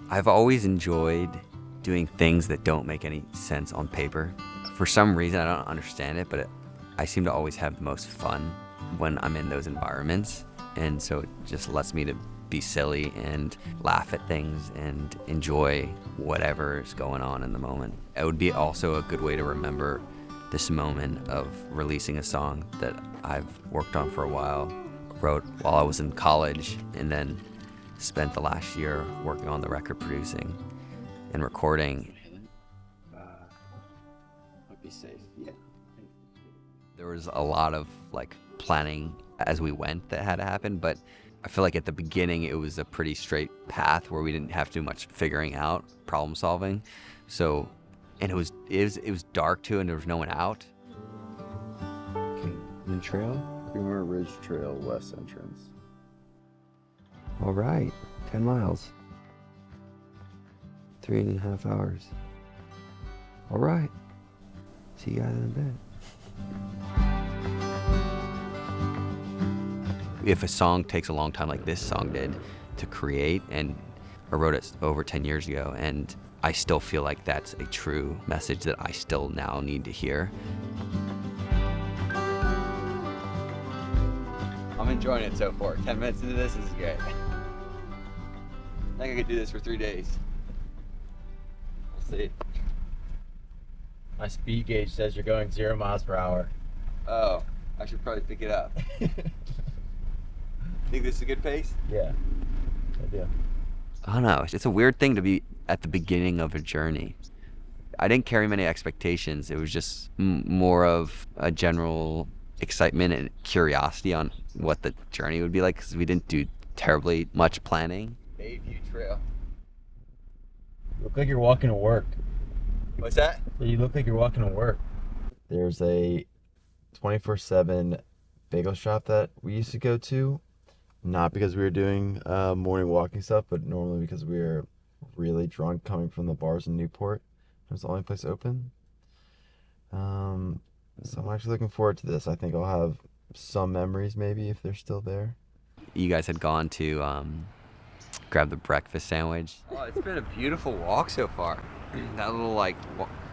I've always enjoyed doing things that don't make any sense on paper. For some reason, I don't understand it, but I seem to always have the most fun when I'm in those environments. And so it just lets me to be silly and laugh at things and enjoy whatever is going on in the moment. It would be also a good way to remember this moment of releasing a song that I've worked on for a while, wrote while I was in college, and then spent the last year working on the record producing and recording. Might be safe, yeah. There was a lot of planning as we went that had to happen, but I feel like at the beginning it was a pretty straight path where we didn't have too much figuring out, problem solving. So, and it was dark too, and there was no one out. Okay, the trail? Creamer Ridge Trail, west entrance. All right, 10 miles. 3.5 hours. All right. See you guys in a bit. If a song takes a long time like this song did to create, and I wrote it over 10 years ago, and I still feel like that's a true message that I still now need to hear. I'm enjoying it so far. 10 minutes into this is great. I think I could do this for 3 days. We'll see. My speed gauge says you're going 0 miles per hour. Oh, I should probably pick it up. Think this is a good pace? Yeah, I do. I don't know. It's a weird thing to be at the beginning of a journey. I didn't carry many expectations. It was just more of a general excitement and curiosity on what the journey would be like, because we didn't do terribly much planning. Bayview Trail. You look like you're walking to work. What's that? You look like you're walking to work. There's a 24/7 bagel shop that we used to go to. Not because we were doing morning walking stuff, but normally because we were really drunk coming from the bars in Newport. It was the only place open. So I'm actually looking forward to this. I think I'll have some memories maybe if they're still there. You guys had gone to grab the breakfast sandwich. Oh, it's been a beautiful walk so far. That little I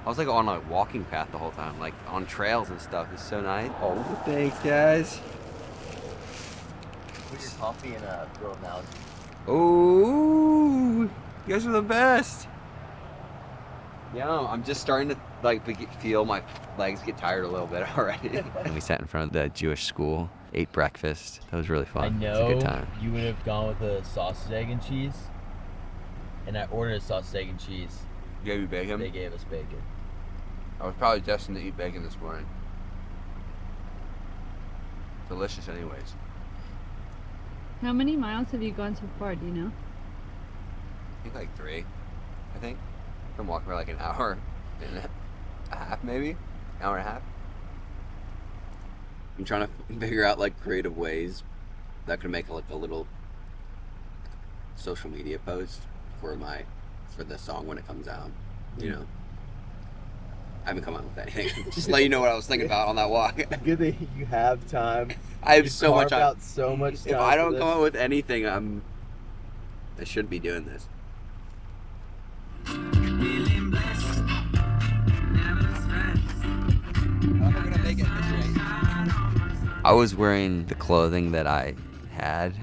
was on a walking path the whole time, on trails and stuff. It's so nice. Oh, thanks, guys. Put your coffee in a throw analogy. Oh, you guys are the best. Yeah, I'm just starting to feel my legs get tired a little bit already. And we sat in front of the Jewish school, ate breakfast. That was really fun. I know It was a good time. you would have gone with a sausage, egg, and cheese. And I ordered a sausage, egg, and cheese. You gave me bacon? They gave us bacon. I was probably destined to eat bacon this morning. Delicious anyways. How many miles have you gone so far, do you know? I think 3. I think. I'm walking for an hour and a half, maybe? Hour and a half. I'm trying to figure out creative ways that could make a little social media post for the song when it comes out. You know. I haven't come up with anything. Just let you know what I was thinking about on that walk. Good that you have time. I have so much time. Out so much time. If I don't come up with anything, I shouldn't be doing this. I was wearing the clothing that I had.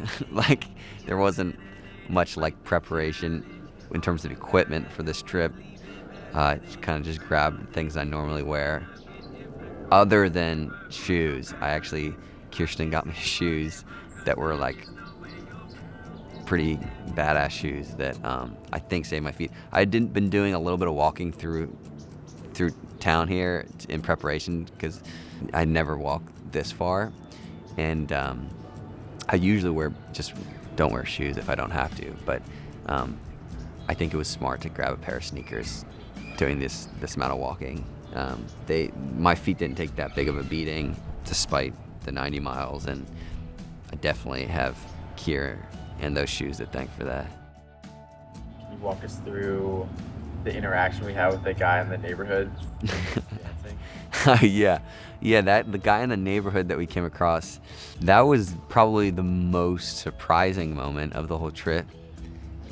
There wasn't much preparation in terms of equipment for this trip. Just grabbed things I normally wear. Other than shoes, Kirsten got me shoes that were pretty badass shoes that I think saved my feet. I had been doing a little bit of walking through town here in preparation because I never walked this far, and I usually don't wear shoes if I don't have to. But I think it was smart to grab a pair of sneakers doing this amount of walking. My feet didn't take that big of a beating despite the 90 miles, and I definitely have Kier and those shoes to thank for that. Can you walk us through the interaction we had with the guy in the neighborhood? Yeah, the guy in the neighborhood that we came across, that was probably the most surprising moment of the whole trip.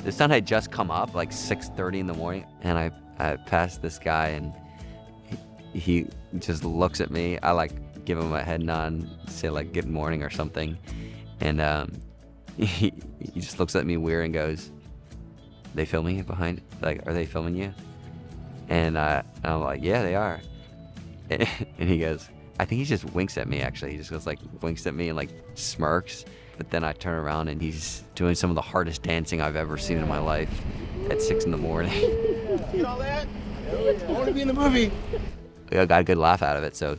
The sun had just come up, like 6:30 in the morning, and I passed this guy, and he just looks at me. I like give him a head nod, say like good morning or something, and he just looks at me weird and goes, "They filming you behind? Like, are they filming you?" And I'm like, "Yeah, they are." And he goes, I think he just winks at me. Actually, he just goes like winks at me and like smirks. But then I turn around and he's doing some of the hardest dancing I've ever seen in my life at 6 in the morning. You all that? I want to be in the movie. I got a good laugh out of it. So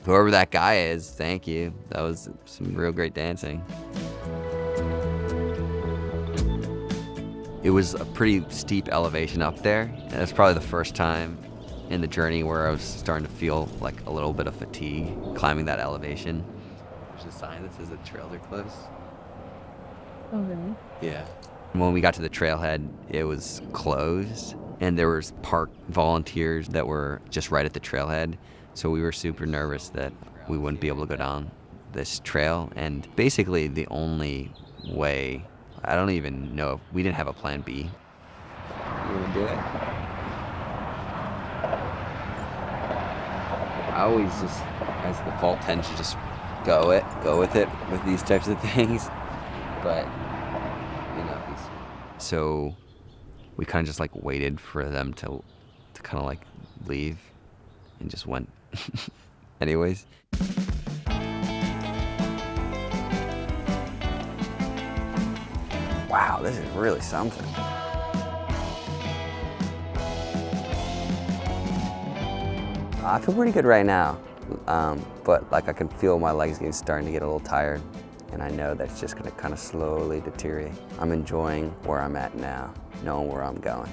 whoever that guy is, thank you. That was some real great dancing. It was a pretty steep elevation up there. And it's probably the first time in the journey where I was starting to feel like a little bit of fatigue climbing that elevation. There's a sign that says the trails are closed. Oh, really? Yeah. When we got to the trailhead, it was closed, and there was park volunteers that were just right at the trailhead. So we were super nervous that we wouldn't be able to go down this trail. And basically the only way, I don't even know, if we didn't have a plan B. You wanna do it? I always just, as the default, tend to just go with it with these types of things. But, you know, so we kind of just like waited for them to kind of like leave and just went anyways. Wow, this is really something. I feel pretty good right now, but like I can feel my legs starting to get a little tired, and I know that's just gonna kind of slowly deteriorate. I'm enjoying where I'm at now, knowing where I'm going.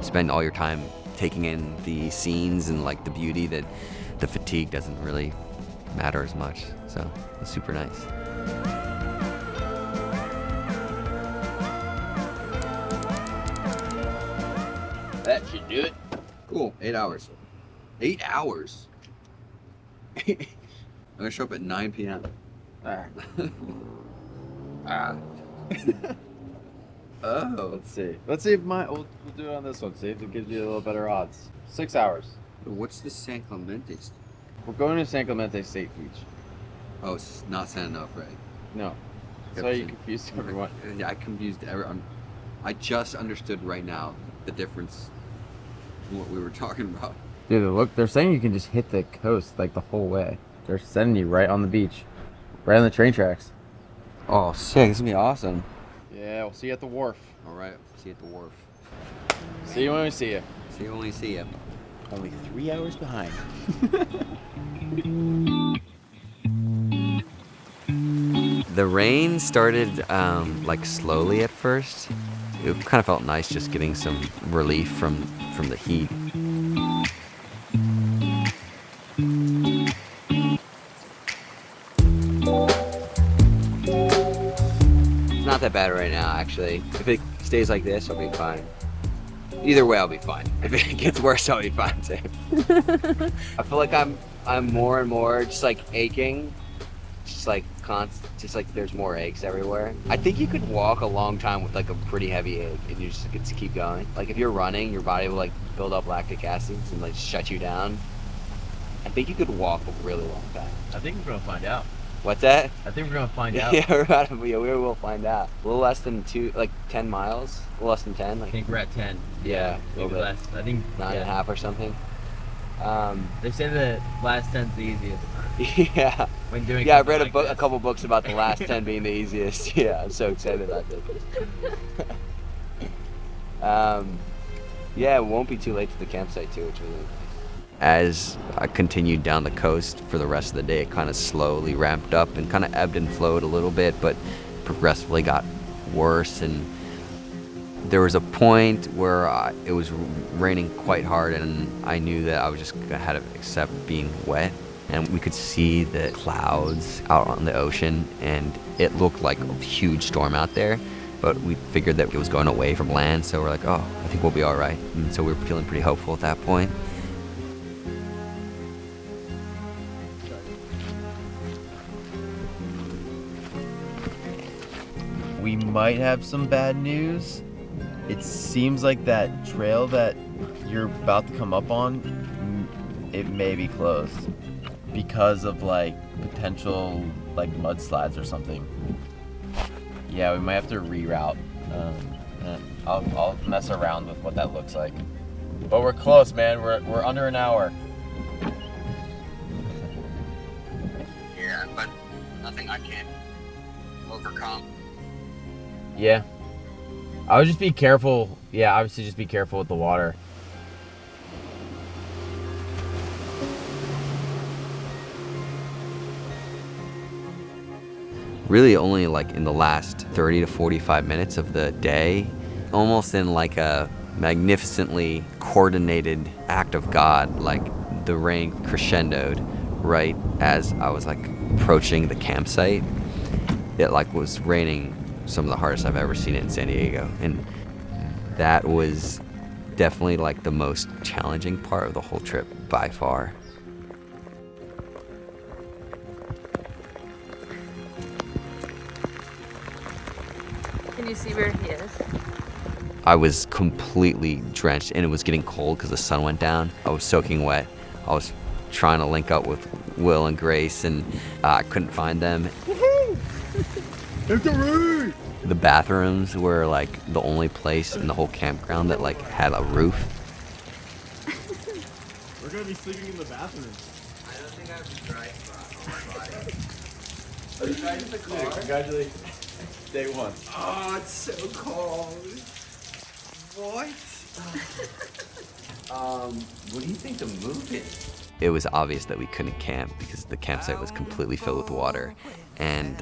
Spend all your time taking in the scenes and like the beauty, that the fatigue doesn't really matter as much. So it's super nice. That should do it. Cool. 8 hours. 8 hours. I'm gonna show up at 9 p.m. Oh. Let's see. Let's see if we'll do it on this one. See if it gives you a little better odds. 6 hours. What's the San Clemente? We're going to San Clemente State Beach. Oh, it's not San Onofre. No. That's why you confused everyone. Yeah, I confused everyone. I just understood right now the difference in what we were talking about. Dude, look, they're saying you can just hit the coast like the whole way. They're sending you right on the beach, right on the train tracks. Oh, sick. This is gonna be awesome. Yeah, we'll see you at the wharf. All right, see you at the wharf. See you when we see you. See you when we see you. Only 3 hours behind. The rain started like slowly at first. It kind of felt nice just getting some relief from the heat. It's not that bad right now, actually. If it stays like this, I'll be fine. Either way, I'll be fine. If it gets worse, I'll be fine too. I feel like I'm more and more just like aching. Just like there's more aches everywhere. I think you could walk a long time with like a pretty heavy ache and you just get to keep going. Like if you're running, your body will like build up lactic acids and like shut you down. I think you could walk a really long time. I think we're gonna find out. What's that? I think we're gonna find out. Yeah, we will find out. A little less than 10 miles. A little less than 10. I Like, think we're at 10. yeah, a maybe little bit. less. I think 9.5 or something. They say the last 10's the easiest. Yeah. When doing Yeah, I've something read like a this. couple books about the last 10 being the easiest. Yeah, I'm so excited about this. Yeah, it won't be too late to the campsite too, which was really nice. As I continued down the coast for the rest of the day, it kind of slowly ramped up and kind of ebbed and flowed a little bit, but progressively got worse. And there was a point where it was raining quite hard, and I knew that I was just gonna have to accept being wet. And we could see the clouds out on the ocean, and it looked like a huge storm out there. but we figured that it was going away from land, so we're like, oh, I think we'll be all right. And so we were feeling pretty hopeful at that point. We might have some bad news. It seems like that trail that you're about to come up on, it may be closed because of like potential like mudslides or something. Yeah, we might have to reroute. I'll mess around with what that looks like. But we're close, man. We're under an hour. Yeah, but nothing I can't overcome. Yeah. I would just be careful. Yeah, obviously just be careful with the water. Really only like in the last 30 to 45 minutes of the day, almost in like a magnificently coordinated act of God, like the rain crescendoed right as I was like approaching the campsite. It like was raining some of the hardest I've ever seen it in San Diego, and that was definitely like the most challenging part of the whole trip by far. Can you see where he is? I was completely drenched, and it was getting cold because the sun went down. I was soaking wet. I was trying to link up with Will and Grace, and I couldn't find them. The bathrooms were like the only place in the whole campground that like had a roof. We're gonna be sleeping in the bathroom. I don't think I have to drive on my body. Are you driving the car? Congratulations. Day one. Oh, it's so cold. What? What do you think the move is? It was obvious that we couldn't camp because the campsite was completely filled with water. And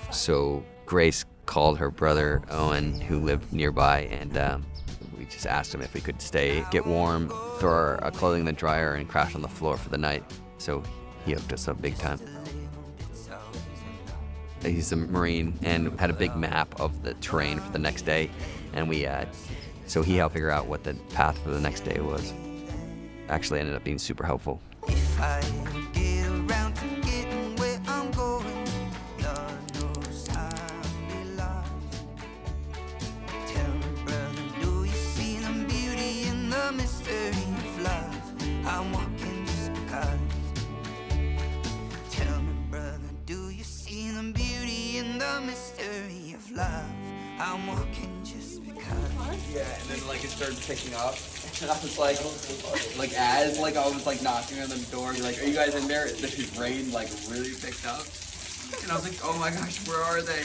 so Grace called her brother Owen, who lived nearby, and we just asked him if we could stay, get warm, throw our clothing in the dryer, and crash on the floor for the night. So he hooked us up big time. He's a Marine and had a big map of the terrain for the next day, and so he helped figure out what the path for the next day was. Actually ended up being super helpful. If I ever get around to getting where I'm going, Lord knows I'll be lost. Tell me, brother, do you see the beauty in the mystery of love? I'm walking just because. Tell me, brother, do you see the beauty in the mystery of love? I'm walking just because. Yeah, and then like it started picking up, and I was like as like I was like knocking on the door, like, are you guys in there? The rain like really picked up, and I was like, oh my gosh, where are they?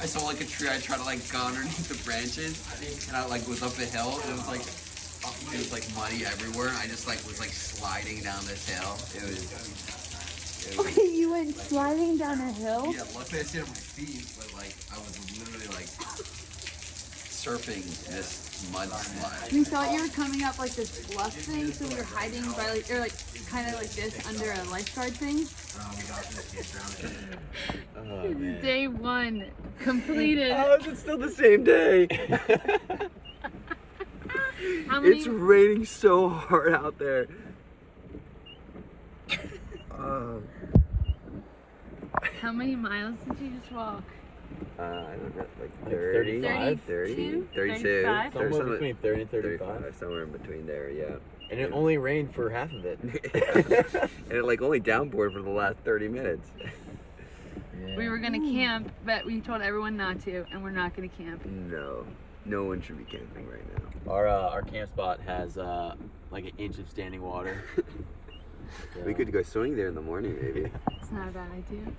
I saw like a tree. I tried to like go underneath the branches, and I like was up a hill, and it was like muddy everywhere. And I just like was like sliding down this hill. It was You went sliding down a hill? yeah. Luckily I stayed on my feet, but like I was literally like surfing this mudslide. We thought you were coming up like this bluff thing, so we were hiding by like, or like kind of like this under a lifeguard thing. Oh, man. Day one completed. How is it still the same day? How many? It's raining so hard out there. How many miles did you just walk? I don't know, like 35? 30, 32, 35? There's Somewhere between 30 and 35, somewhere in between there, yeah. And it only rained for half of it. And it like only downpoured for the last 30 minutes. Yeah. We were gonna camp, but we told everyone not to, and we're not gonna camp. No, no one should be camping right now. Our camp spot has like an inch of standing water. We could go swimming there in the morning, maybe. It's not a bad idea.